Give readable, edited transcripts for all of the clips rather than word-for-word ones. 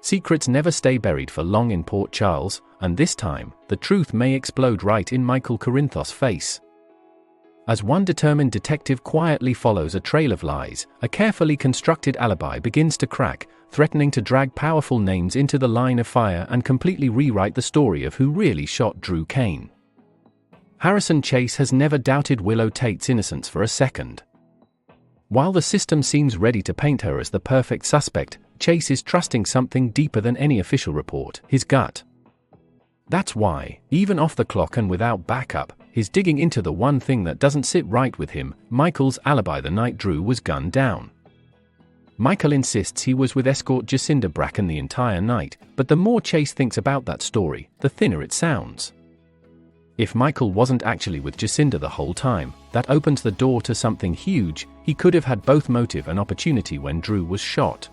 Secrets never stay buried for long in Port Charles, and this time, the truth may explode right in Michael Corinthos' face. As one determined detective quietly follows a trail of lies, a carefully constructed alibi begins to crack, threatening to drag powerful names into the line of fire and completely rewrite the story of who really shot Drew Kane. Harrison Chase has never doubted Willow Tate's innocence for a second. While the system seems ready to paint her as the perfect suspect, Chase is trusting something deeper than any official report: his gut. That's why, even off the clock and without backup, he's digging into the one thing that doesn't sit right with him: Michael's alibi the night Drew was gunned down. Michael insists he was with escort Jacinda Bracken the entire night, but the more Chase thinks about that story, the thinner it sounds. If Michael wasn't actually with Jacinda the whole time, that opens the door to something huge. He could have had both motive and opportunity when Drew was shot.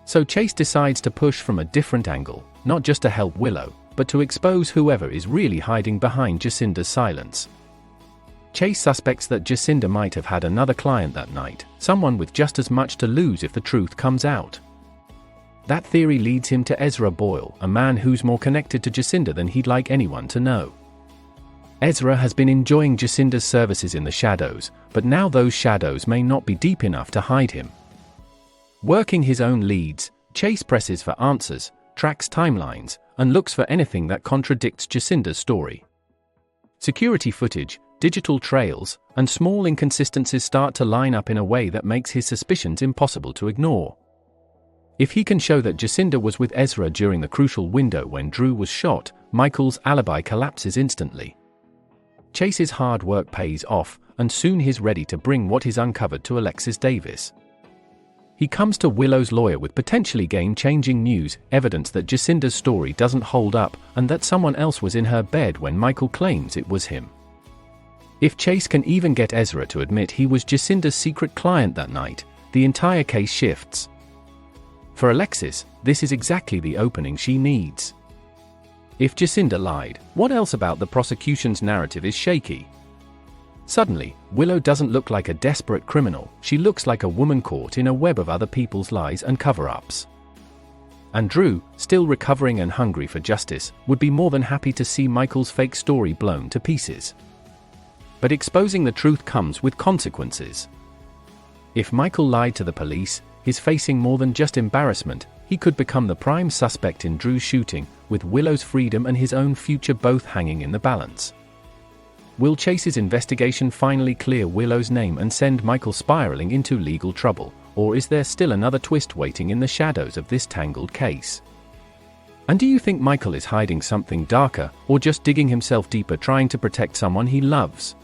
So Chase decides to push from a different angle, not just to help Willow, but to expose whoever is really hiding behind Jacinda's silence. Chase suspects that Jacinda might have had another client that night, someone with just as much to lose if the truth comes out. That theory leads him to Ezra Boyle, a man who's more connected to Jacinda than he'd like anyone to know. Ezra has been enjoying Jacinda's services in the shadows, but now those shadows may not be deep enough to hide him. Working his own leads, Chase presses for answers, tracks timelines, and looks for anything that contradicts Jacinda's story. Security footage, digital trails, and small inconsistencies start to line up in a way that makes his suspicions impossible to ignore. If he can show that Jacinda was with Ezra during the crucial window when Drew was shot, Michael's alibi collapses instantly. Chase's hard work pays off, and soon he's ready to bring what he's uncovered to Alexis Davis. He comes to Willow's lawyer with potentially game-changing news, evidence that Jacinda's story doesn't hold up, and that someone else was in her bed when Michael claims it was him. If Chase can even get Ezra to admit he was Jacinda's secret client that night, the entire case shifts. For Alexis, this is exactly the opening she needs. If Jacinda lied, what else about the prosecution's narrative is shaky? Suddenly, Willow doesn't look like a desperate criminal, she looks like a woman caught in a web of other people's lies and cover-ups. And Drew, still recovering and hungry for justice, would be more than happy to see Michael's fake story blown to pieces. But exposing the truth comes with consequences. If Michael lied to the police, he's facing more than just embarrassment. He could become the prime suspect in Drew's shooting, with Willow's freedom and his own future both hanging in the balance. Will Chase's investigation finally clear Willow's name and send Michael spiraling into legal trouble, or is there still another twist waiting in the shadows of this tangled case? And do you think Michael is hiding something darker, or just digging himself deeper trying to protect someone he loves?